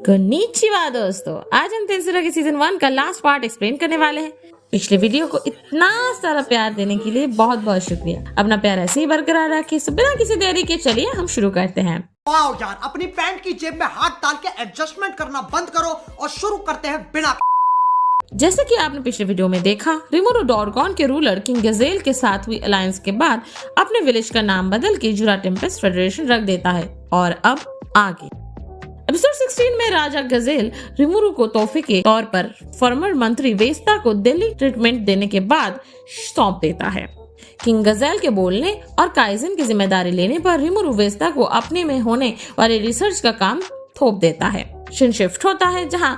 konnichiwa दोस्तों, आज हम तेंसुरा के सीजन 1 का लास्ट पार्ट एक्सप्लेन करने वाले हैं। पिछले वीडियो को इतना सारा प्यार देने के लिए बहुत बहुत शुक्रिया। अपना प्यार ऐसे ही बरकरार रखिए। बिना किसी देरी के चलिए हम शुरू करते हैं। वाओ यार, अपनी पैंट की जेब में हाथ डाल के एडजस्टमेंट करना बंद करो और शुरू करते हैं बिना। जैसे कि आपने पिछले वीडियो में देखा, रिमोरू डॉर्गॉन के रूलर किंग गजेल के साथ हुई अलायंस के बाद अपने विलेज का नाम बदल के जुरा टेम्पेस्ट फेडरेशन रख देता है। और अब आगे एपिसोड 16 में राजा गजेल रिमोरू को तोहफे के तौर पर फॉर्मर मंत्री वेस्ता को दिल्ली ट्रीटमेंट देने के बाद सौंप देता है। किंग गजेल के बोलने और काइजन की जिम्मेदारी लेने पर रिमोरू वेस्ता को अपने में होने वाले रिसर्च का काम थोप देता है। शिन शिफ्ट होता है जहां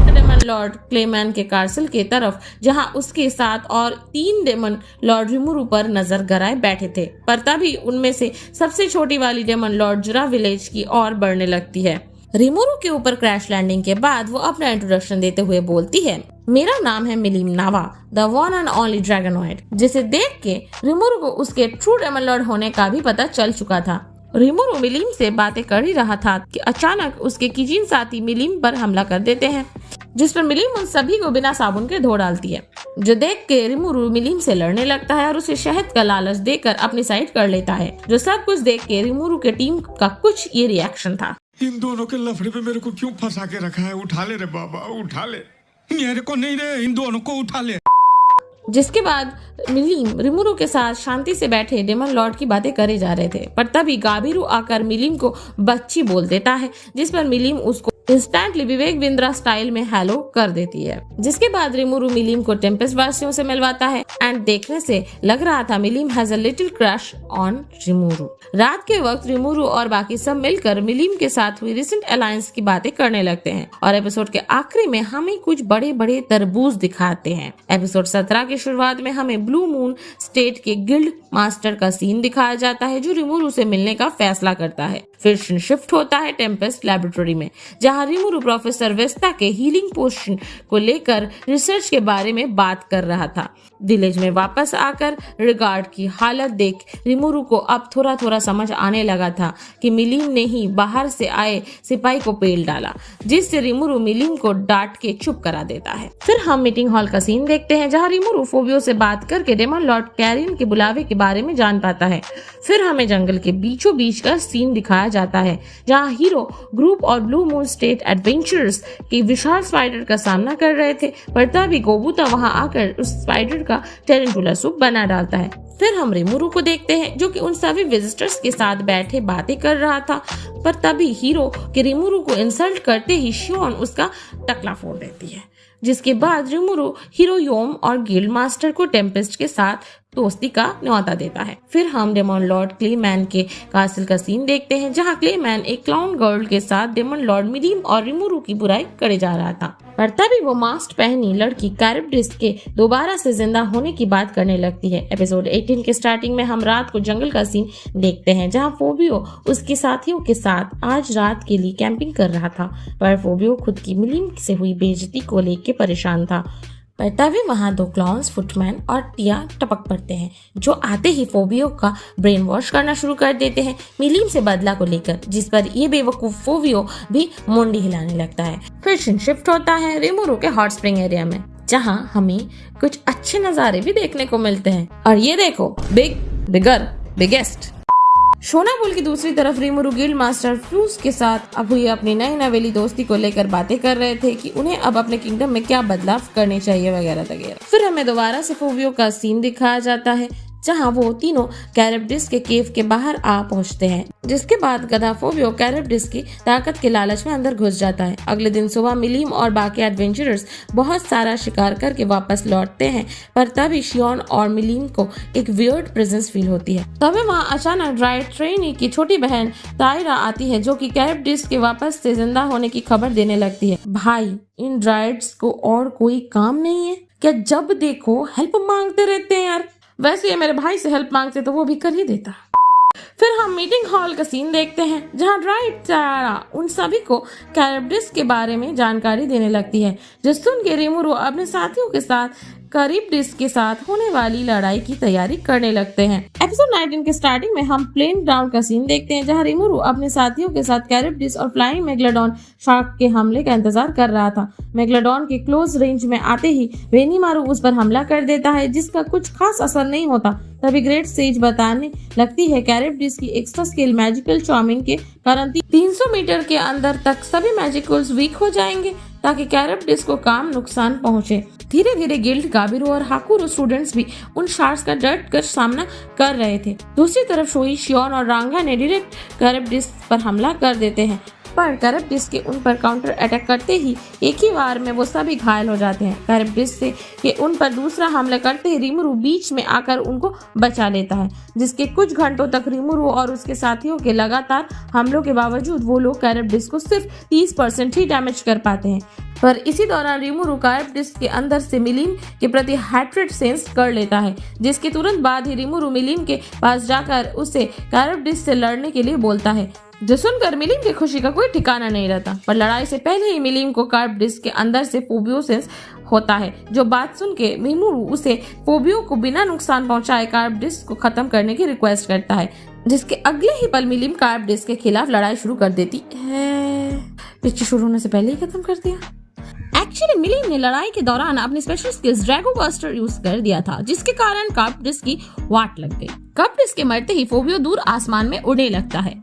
डेमन लॉर्ड क्लेमैन के कासल के तरफ, जहां उसके साथ और 3 डेमन लॉर्ड रिमोरू पर नजर गराए बैठे थे, पर तभी उनमें से सबसे छोटी वाली डेमन लॉर्ड जुरा विलेज की ओर बढ़ने लगती है। रिमोरू के ऊपर क्रैश लैंडिंग के बाद वो अपना इंट्रोडक्शन देते हुए बोलती है, मेरा नाम है Milim Nava, the one and only dragonoid. जिसे देख के रिमोरू को उसके ट्रू डेमन लॉर्ड होने का भी पता चल चुका था। रिमोरू मिलीम से बातें कर ही रहा था कि अचानक उसके किजिन साथी मिलीम पर हमला कर देते हैं, जिस पर मिलीम उन सभी को बिना साबुन के धो डालती है। जो देख के रिमोरू मिलीम से लड़ने लगता है और उसे शहद का लालच देकर अपनी साइड कर लेता है। जो सब कुछ देख के रिमोरू के टीम का कुछ ये रिएक्शन था। इन दोनों के लफड़े पे मेरे को क्यों फंसा के रखा है? उठा ले रे बाबा, उठा ले। मेरे को नहीं रे, इन दोनों को उठा ले। जिसके बाद मिलीम रिमोरू के साथ शांति से बैठे डेमन लॉर्ड की बातें करे जा रहे थे, पर तभी गाबिरू आकर मिलीम को बच्ची बोल देता है, जिस पर मिलीम उसको इंस्टेंटली विवेक बिंद्रा स्टाइल में हेलो कर देती है। जिसके बाद रिमोरू मिलीम को टेम्पेस्ट वासियों से मिलवाता है एंड देखने से लग रहा था Milim has a little crush on Rimuru. रात के वक्त रिमोरू और बाकी सब मिलकर मिलीम के साथ हुई रिसेंट अलायंस की बातें करने लगते हैं और एपिसोड के आखिरी में हमें कुछ बड़े बड़े तरबूज दिखाते हैं। एपिसोड 17 की शुरुआत में हमें ब्लू मून स्टेट के गिल्ड मास्टर का सीन दिखाया जाता है, जो रिमोरू से मिलने का फैसला करता है। फिर शिफ्ट होता है टेम्पेस्ट लैबोरेटरी में, जहां रिमोरू प्रोफेसर वेस्ता के हीलिंग पोशन को लेकर रिसर्च के बारे में बात कर रहा था। विलेज में वापस आकर रिगार्ड की हालत देख रिमोरू को अब थोड़ा थोड़ा समझ आने लगा था कि मिलीम ने ही बाहर से आए सिपाही को पेल डाला, जिससे रिमोरू मिलीम को डांट के चुप करा देता है। फिर हम मीटिंग हॉल का सीन देखते हैं, जहां रिमोरू फोबियो से बात करके डेमन लॉर्ड कैरियन के बुलावे के बारे में जान पाता है। फिर हमें जंगल के बीचों बीच का सीन दिखाया जाता है, जहां हीरो ग्रुप और ब्लू मून स्टेट एडवेंचरर्स के विशाल स्पाइडर का सामना कर रहे थे, पर तभी गोबूता वहां आकर उस स्पाइडर का टेरेंटुला सूप बना डालता है। फिर हम रिमोरू को देखते हैं, जो कि उन सभी विजिटर्स के साथ बैठे बातें कर रहा था, पर तभी हीरो के रिमोरू को इंसल्ट करते ही शियोन उसका टकला फोड़ देती है। जिसके बाद रिमोरू हीरो योम और गिल्ड मास्टर को टेम्पेस्ट के साथ दोस्ती का न्योता देता है। फिर हम डेमन लॉर्ड क्लेमैन के कासल का सीन देखते हैं, जहां क्लेमैन एक क्लाउन गर्ल के साथ डेमन लॉर्ड मिलीम और रिमोरू की बुराई करे जा रहा था, पर तभी वो मास्क पहनी लड़की कैरेब्डिस के दोबारा से जिंदा होने की बात करने लगती है। एपिसोड 18 के स्टार्टिंग में हम रात को जंगल का सीन देखते हैं, जहां फोबियो उसके साथियों के साथ आज रात के लिए कैंपिंग कर रहा था, पर फोबियो खुद की मिलीम से हुई बेइज्जती को लेकर परेशान था। पर तभी वहां 2 क्लाउन्स फुटमैन और टिया टपक पड़ते हैं, जो आते ही फोबियो का ब्रेन वॉश करना शुरू कर देते हैं मिलीम से बदला को लेकर, जिस पर ये बेवकूफ फोबियो भी मुंडी हिलाने लगता है। फिर शिफ्ट होता है रिमोरू के हॉट स्प्रिंग एरिया में, जहां हमें कुछ अच्छे नजारे भी देखने को मिलते हैं। और ये देखो, बिगर बिगेस्ट। शोनापुल की दूसरी तरफ रिमोरू गिल्ड मास्टर फ्यूज के साथ अब हुई अपनी नई नवेली दोस्ती को लेकर बातें कर रहे थे कि उन्हें अब अपने किंगडम में क्या बदलाव करने चाहिए वगैरह वगैरह। फिर हमें दोबारा से फोबियो का सीन दिखाया जाता है, जहां वो तीनों कैरेब्डिस के केव के बाहर आ पहुंचते हैं। जिसके बाद गधा फोबियो कैरेब्डिस की ताकत के लालच में अंदर घुस जाता है। अगले दिन सुबह मिलीम और बाकी एडवेंचरर्स बहुत सारा शिकार करके वापस लौटते हैं, पर तभी शियोन और मिलीम को एक वियर्ड प्रेजेंस फील होती है। तभी वहां अचानक ड्राइड ट्रेनी की छोटी बहन तायरा आती है, जो कि कैरेब्डिस के वापस से जिंदा होने की खबर देने लगती है। भाई, इन ड्राइड्स को और कोई काम नहीं है क्या? जब देखो हेल्प मांगते रहते हैं यार। वैसे ये मेरे भाई से हेल्प मांगते तो वो भी कर ही देता। फिर हम मीटिंग हॉल का सीन देखते हैं, जहां ड्राइड तारा उन सभी को कैरेब्डिस के बारे में जानकारी देने लगती है, जो सुन के रिमोरू अपने साथियों के साथ कैरेब्डिस के साथ होने वाली लड़ाई की तैयारी करने लगते हैं। एपिसोड 19 के स्टार्टिंग में हम प्लेन ग्राउंड का सीन देखते हैं, जहां रिमुरु अपने साथियों के साथ कैरेब्डिस और फ्लाइंग मेगलोडॉन शार्क के हमले का इंतजार कर रहा था। मेगलोडॉन के क्लोज रेंज में आते ही बेनीमारू उस पर हमला कर देता है, जिसका कुछ खास असर नहीं होता। तभी ग्रेट सेज बताने लगती है कैरेब्डिस की एक्स्ट्रा स्केल मैजिकल चार्मिंग के कारण 300 मीटर के अंदर तक सभी मैजिकल्स वीक हो जाएंगे, ताकि कैरेब्डिस को काम नुकसान पहुंचे। धीरे धीरे गिल्ड, गाबिरो और हाकुरो स्टूडेंट्स भी उन शार्क्स का डट कर सामना कर रहे थे। दूसरी तरफ शोई, शियोन और रांगा ने डायरेक्ट कैरेब्डिस पर हमला कर देते हैं, पर कैरेब्डिस के उन पर काउंटर अटैक करते ही एक ही बार में वो सभी घायल हो जाते हैं। कैरेब्डिस से के उन पर दूसरा हमला करते ही रिमुरु बीच में आकर उनको बचा लेता है, जिसके कुछ घंटों तक रिमुरु और उसके साथियों के लगातार हमलों के बावजूद वो लोग कैरेब्डिस को सिर्फ 30% ही डैमेज कर पाते हैं। पर इसी दौरान रिमुरु कैरेब्डिस के अंदर से मिलीम के प्रति हैट्रेड सेंस कर लेता है, जिसके तुरंत बाद ही रिमुरु मिलीम के पास जाकर उसे कैरेब्डिस से लड़ने के लिए बोलता है, जो सुनकर मिलीम की खुशी का कोई ठिकाना नहीं रहता। पर लड़ाई से पहले ही मिलीम को कैरेब्डिस के अंदर से फोबियो सेंस होता है, जो बात सुन के रिमुरु उसे फोबियो को बिना नुकसान पहुंचाए कैरेब्डिस को खत्म करने की रिक्वेस्ट करता है, जिसके अगले ही पल मिलीम कैरेब्डिस के खिलाफ लड़ाई शुरू कर देती है। पिक्चर शुरू होने से पहले ही खत्म कर दिया। एक्चुअली मिलीम ने लड़ाई के दौरान अपने special skills Drago buster use कर दिया था, जिसके कारण कैरेब्डिस की वाट लग गई। कैरेब्डिस के मरते ही फोबियो दूर आसमान में उड़ने लगता है।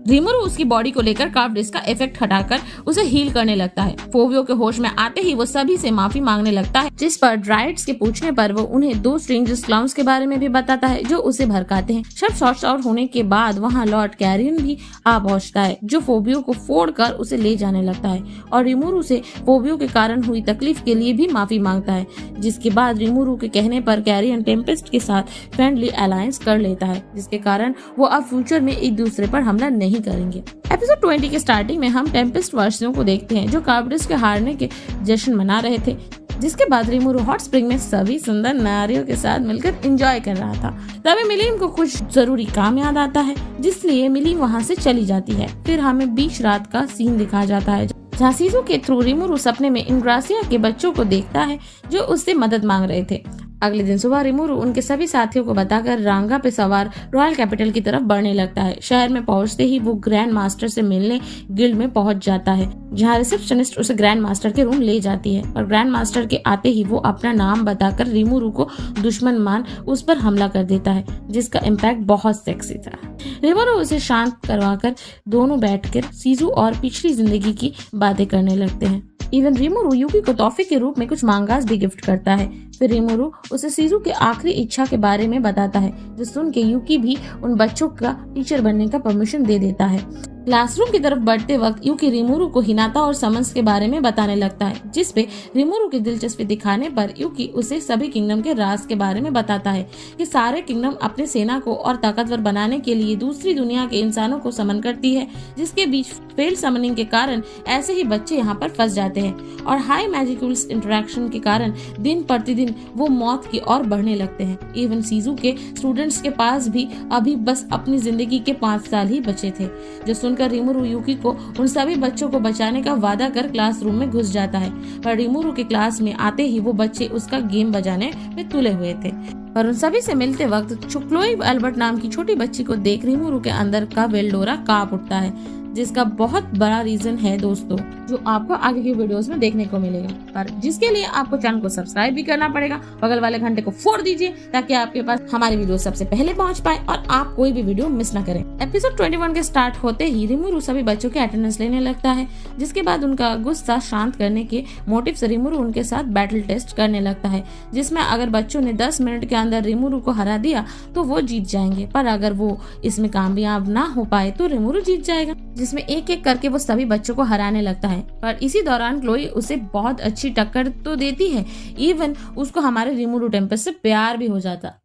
रिमुरु उसकी बॉडी को लेकर कैरेब्डिस का इफेक्ट हटाकर उसे हील करने लगता है। फोबियो के होश में आते ही वो सभी से माफी मांगने लगता है, जिस पर ड्राइड्स के पूछने पर वो उन्हें 2 स्ट्रेंजर्स क्लाउन्स के बारे में भी बताता है, जो उसे भड़काते हैं। सब शॉर्ट आउट होने के बाद वहाँ लॉर्ड कैरियन भी आ पहुँचता है, जो फोबियो को फोड़कर उसे ले जाने लगता है और रिमुरु से फोबियो के कारण हुई तकलीफ के लिए भी माफी मांगता है। जिसके बाद रिमुरु के कहने पर कैरियन टेम्पेस्ट के साथ फ्रेंडली अलायंस कर लेता है, जिसके कारण वो अब फ्यूचर में एक दूसरे पर हमला नहीं करेंगे। एपिसोड 20 के स्टार्टिंग में हम टेम्पेस्ट वासियों को देखते हैं, जो कैरेब्डिस के हारने के जश्न मना रहे थे। जिसके बाद रिमुरु हॉट स्प्रिंग में सभी सुंदर नारियों के साथ मिलकर एंजॉय कर रहा था। तभी मिलीम को कुछ जरूरी काम याद आता है, जिसलिए मिलीम वहाँ से चली जाती है। फिर हमें बीच रात का सीन दिखाया जाता है, जहाँ सीजू के थ्रू रिमुरु सपने में इंग्रासिया के बच्चों को देखता है, जो उससे मदद मांग रहे थे। अगले दिन सुबह रिमुरु उनके सभी साथियों को बताकर रांगा पे सवार रॉयल कैपिटल की तरफ बढ़ने लगता है। शहर में पहुंचते ही वो ग्रैंड मास्टर से मिलने गिल्ड में पहुंच जाता है, जहां रिसेप्शनिस्ट उसे ग्रैंड मास्टर के रूम ले जाती है। और ग्रैंड मास्टर के आते ही वो अपना नाम बताकर रिमुरु को दुश्मन मान उस पर हमला कर देता है, जिसका इम्पैक्ट बहुत सेक्सी था। रिमुरु उसे शांत करवाकर दोनों बैठकर सीजू और पिछली जिंदगी की बातें करने लगते हैं। इवन रिमुरु यूकी को तोहफे के रूप में कुछ मांगास भी गिफ्ट करता है। फिर रिमुरु उसे सीजू के आखिरी इच्छा के बारे में बताता है, जो सुन के यूकी भी उन बच्चों का टीचर बनने का परमिशन दे देता है। क्लासरूम की तरफ बढ़ते वक्त यूकी रिमुरु को हिनाता और समन्स के बारे में बताने लगता है, जिसपे रिमुरु की दिलचस्पी दिखाने पर यूकी उसे सभी किंगडम के राज के बारे में बताता है कि सारे किंगडम अपने सेना को और ताकतवर बनाने के लिए दूसरी दुनिया के इंसानों को समन करती है, जिसके बीच फेल्ड समनिंग के कारण ऐसे ही बच्चे यहाँ पर फंस जाते हैं और हाई मैजिकल्स इंटरेक्शन के कारण दिन प्रतिदिन वो मौत की ओर बढ़ने लगते हैं। इवन सीजू के स्टूडेंट्स के पास भी अभी बस अपनी जिंदगी के 5 साल ही बचे थे, जो सुनकर रिमुरु यूकी को उन सभी बच्चों को बचाने का वादा कर क्लासरूम में घुस जाता है। पर रिमुरु के क्लास में आते ही वो बच्चे उसका गेम बजाने में तुले हुए थे। पर उन सभी से मिलते वक्त क्लोई एल्बर्ट नाम की छोटी बच्ची को देख रिमुरु के अंदर का वेल्डोरा कांप उठता है, जिसका बहुत बड़ा रीजन है दोस्तों, जो आपको आगे की वीडियोस में देखने को मिलेगा। पर जिसके लिए आपको चैनल को सब्सक्राइब भी करना पड़ेगा। बगल वाले घंटे को फोड़ दीजिए, ताकि आपके पास हमारी वीडियो सबसे पहले पहुंच पाए और आप कोई भी वीडियो मिस ना करें। एपिसोड 21 के स्टार्ट होते ही रिमुरु सभी बच्चों के अटेंडेंस लेने लगता है, जिसके बाद उनका गुस्सा शांत करने के मोटिव से रिमुरु उनके साथ बैटल टेस्ट करने लगता है, जिसमें अगर बच्चों ने 10 मिनट के अंदर रिमुरु को हरा दिया तो वो जीत जाएंगे, पर अगर वो इसमें कामयाब ना हो पाए तो रिमुरु जीत जाएगा, जिसमें एक एक करके वो सभी बच्चों को हराने लगता है। पर इसी दौरान क्लोई उसे बहुत अच्छी टक्कर तो देती है, इवन उसको हमारे रिमुरु टेम्पेस्ट से प्यार भी हो जाता है।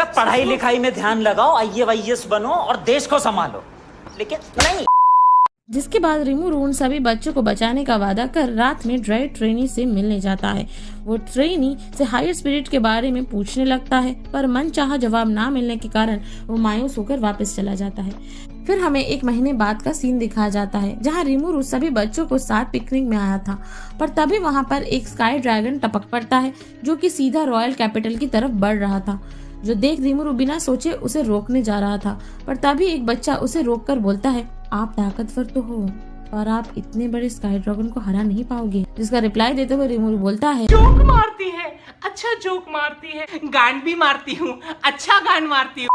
पढ़ाई लिखाई में ध्यान लगाओ, IAS बनो और देश को संभालो, लेकिन नहीं। जिसके बाद रिमूरू उन सभी बच्चों को बचाने का वादा कर रात में ड्राई ट्रेनी से मिलने जाता है। वो ट्रेनी से हायर स्पिरिट के बारे में पूछने लगता है, पर मनचाहा जवाब ना मिलने के कारण वो मायूस होकर वापस चला जाता है। फिर हमें 1 महीने बाद का सीन दिखाया जाता है, जहाँ रिमूरू सभी बच्चों को साथ पिकनिक में आया था, पर तभी वहाँ पर एक स्काई ड्रैगन टपक पड़ता है, जो कि सीधा रॉयल कैपिटल की तरफ बढ़ रहा था। जो देख रिमूरू बिना सोचे उसे रोकने जा रहा था, पर तभी एक बच्चा उसे रोककर बोलता है, आप ताकतवर तो हो, और आप इतने बड़े स्काई ड्रैगन को हरा नहीं पाओगे। जिसका रिप्लाई देते हुए रिमूरू बोलता है, जोक मारती है, अच्छा जोक मारती है, गान भी मारती हूँ, अच्छा गान मारती हूँ।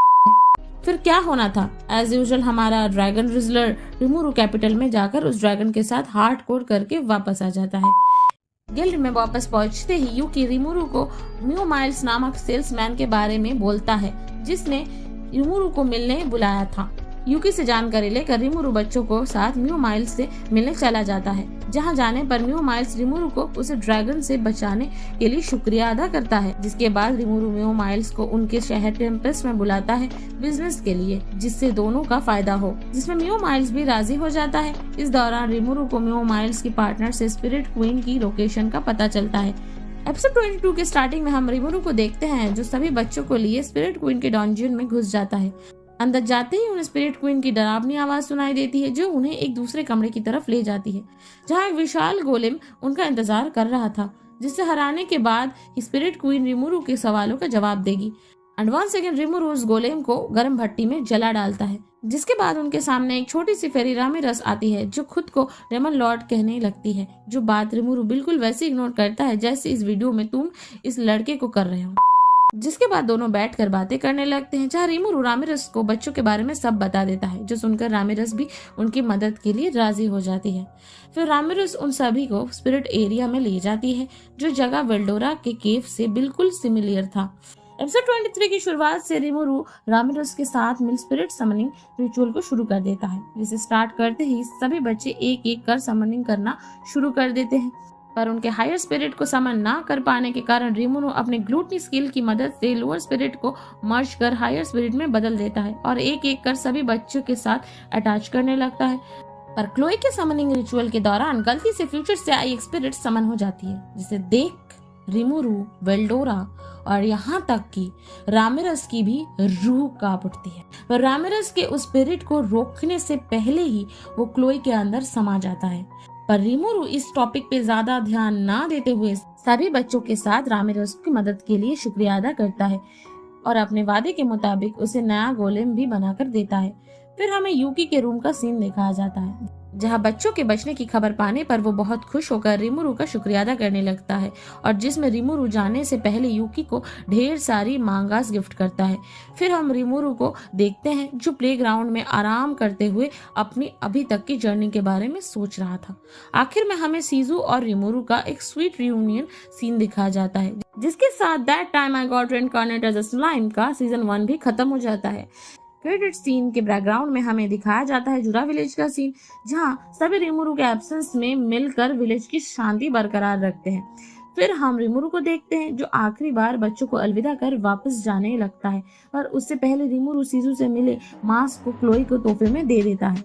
फिर क्या होना था, एज यूजुअल हमारा ड्रैगन रिजलर रिमूरू कैपिटल में जाकर उस ड्रैगन के साथ हार्ड कोर करके वापस आ जाता है। गिल्ड में वापस पहुंचते ही यूकी रिमूरू को म्यू माइल्स नामक सेल्समैन के बारे में बोलता है, जिसने रिमूरू को मिलने बुलाया था। यूकी से जानकारी लेकर रिमूरू बच्चों को साथ म्यू माइल्स से मिलने चला जाता है, जहां जाने पर म्यू माइल्स रिमूरू को उसे ड्रैगन से बचाने के लिए शुक्रिया अदा करता है। जिसके बाद रिमूरू म्यू माइल्स को उनके शहर टेम्पेस्ट में बुलाता है बिजनेस के लिए, जिससे दोनों का फायदा हो, जिसमें म्यू माइल्स भी राजी हो जाता है। इस दौरान रिमूरू को म्यू माइल्स की पार्टनर से स्पिरिट क्वीन की लोकेशन का पता चलता है। एपिसोड 22 के स्टार्टिंग में हम रिमूरू को देखते हैं, जो सभी बच्चों को लिए स्पिरिट क्वीन के डंजियन में घुस जाता है। अंदर जाते ही उन्हें स्पिरिट क्वीन की डरावनी आवाज सुनाई देती है, जो उन्हें एक दूसरे कमरे की तरफ ले जाती है, जहां एक विशाल गोलेम उनका इंतजार कर रहा था, जिसे हराने के बाद स्पिरिट क्वीन रिमूरू के सवालों का जवाब देगी। एंड वंस अगेन रिमूरू उस गोलेम को गर्म भट्टी में जला डालता है। जिसके बाद उनके सामने एक छोटी सी फेरी रामिरस आती है, जो खुद को डेमन लॉर्ड कहने लगती है, जो बात रिमूरू बिल्कुल वैसे इग्नोर करता है जैसे इस वीडियो में तुम इस लड़के को कर रहे हो। जिसके बाद दोनों बैठकर बातें करने लगते हैं, जहाँ रिमूरू रामिरस को बच्चों के बारे में सब बता देता है, जो सुनकर रामिरस भी उनकी मदद के लिए राजी हो जाती है। फिर रामिरस उन सभी को स्पिरिट एरिया में ले जाती है, जो जगह वेल्डोरा के केव से बिल्कुल सिमिलियर था। एपिसोड 23 की शुरुआत से रिमूरू रामिरस के साथ मिल स्पिरिट समनिंग रिचुअल को शुरू कर देता है, जिसे स्टार्ट करते ही सभी बच्चे एक एक कर समनिंग करना शुरू कर देते हैं, पर उनके हायर स्पिरिट को समन ना कर पाने के कारण रिमूरू अपने ग्लूटनी स्किल की मदद से लोअर स्पिरिट को मर्ज कर हायर स्पिरिट में बदल देता है और एक एक कर सभी बच्चों के साथ अटैच करने लगता है। पर क्लोई के समनिंग रिचुअल के दौरान गलती से फ्यूचर से आई एक स्पिरिट समन हो जाती है, जिसे देख रिमूरू, वेल्डोरा और यहाँ तक कि रामिरस की भी रूह कांप उठती है। पर रामिरस के उस स्पिरिट को रोकने से पहले ही वो क्लोई के अंदर समा जाता है। पर रिमूरू इस टॉपिक पे ज्यादा ध्यान ना देते हुए सभी बच्चों के साथ रामिरस की मदद के लिए शुक्रिया अदा करता है और अपने वादे के मुताबिक उसे नया गोलेम भी बनाकर देता है। फिर हमें यूकी के रूम का सीन दिखाया जाता है, जहां बच्चों के बचने की खबर पाने पर वो बहुत खुश होकर रिमूरू का शुक्रिया अदा करने लगता है, और जिसमें रिमूरू जाने से पहले यूकी को ढेर सारी मांगास गिफ्ट करता है। फिर हम रिमूरू को देखते हैं, जो प्लेग्राउंड में आराम करते हुए अपनी अभी तक की जर्नी के बारे में सोच रहा था। आखिर में हमें सीजू और रिमूरू का एक स्वीट रियूनियन सीन दिखाया जाता है, जिसके साथ that time I got reincarnated as a slime का सीजन 1 भी खत्म हो जाता है। क्रेडिट सीन के बैकग्राउंड में हमें दिखाया जाता है जुरा विलेज का सीन, जहां सभी रिमूरू के एब्सेंस में मिलकर विलेज की शांति बरकरार रखते हैं। फिर हम रिमूरू को देखते हैं, जो आखिरी बार बच्चों को अलविदा कर वापस जाने लगता है, पर उससे पहले रिमूरू सीजू से मिले मास्क को क्लोई को तोहफे में दे देता है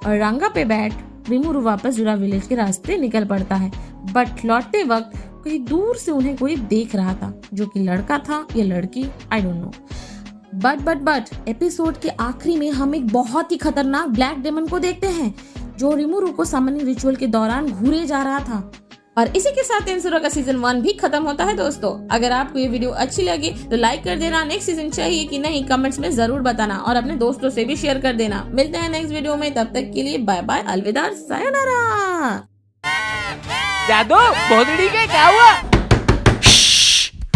और रंगा पे बैठ रिमूरू वापस जुरा विलेज के रास्ते निकल पड़ता है। बट लौटते वक्त कहीं दूर से उन्हें कोई देख रहा था, जो कि लड़का था या लड़की, I don't know. But episode के आखिरी में हम एक बहुत ही खतरनाक ब्लैक डेमन को देखते हैं, जो रिमूरू को समनिंग रिचुअल के दौरान घूरे जा रहा था। और इसी के साथ तेंसुरा का सीजन 1 भी खत्म होता है। दोस्तों, अगर आपको ये वीडियो अच्छी लगी तो लाइक कर देना, नेक्स्ट सीजन चाहिए कि नहीं कमेंट्स में जरूर बताना और अपने दोस्तों से भी शेयर कर देना। मिलते हैं नेक्स्ट वीडियो में, तब तक के लिए बाय बाय, अलविदा, सायोनारा। जादू भोसड़ी के क्या हुआ?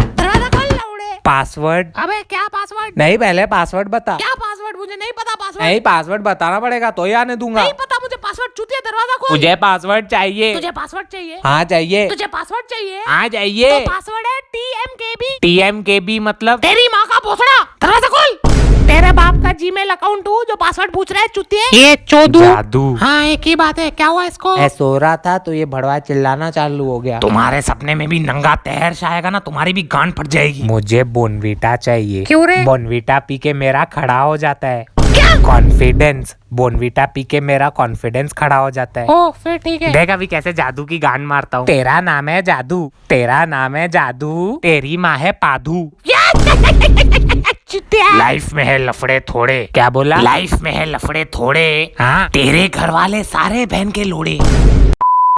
दरवाजा खोल लौड़े। पासवर्ड? अबे क्या पासवर्ड? नहीं, पहले पासवर्ड बता। क्या पासवर्ड? मुझे नहीं पता पासवर्ड। नहीं, पासवर्ड बताना पड़ेगा तो ही आने दूंगा। नहीं पता मुझे पासवर्ड। चूतिया, दरवाजा खोल। मुझे पासवर्ड चाहिए। तुझे पासवर्ड चाहिए? हाँ चाहिए। तुझे पासवर्ड चाहिए? हाँ चाहिए। तो पासवर्ड है TMKB। TMKB मतलब? तेरी माँ का भोसड़ा। दरवाजा खोल। तेरे बाप का जीमेल अकाउंट हूँ जो पासवर्ड पूछ रहा है चुतिया। ये चोदू। जादू। हाँ, एक ही बात है। क्या हुआ इसको? सो रहा था तो ये भड़वा चिल्लाना चालू हो गया। तुम्हारे सपने में भी नंगा तहर आएगा ना, तुम्हारी भी गांड फट जाएगी। मुझे बोनवीटा चाहिए। क्यों रे? बोनवीटा पी के मेरा खड़ा हो जाता है। क्या? कॉन्फिडेंस, बोनवीटा पी के मेरा कॉन्फिडेंस खड़ा हो जाता है। ओ फिर ठीक है। देख अभी कैसे जादू की गान मारता हूँ। तेरा नाम है जादू, तेरा नाम है जादू, तेरी माँ है पादू। चुतिया। लाइफ में है लफड़े थोड़े। क्या बोला? लाइफ में है लफड़े थोड़े। हाँ, तेरे घर वाले सारे बहन के लोड़े।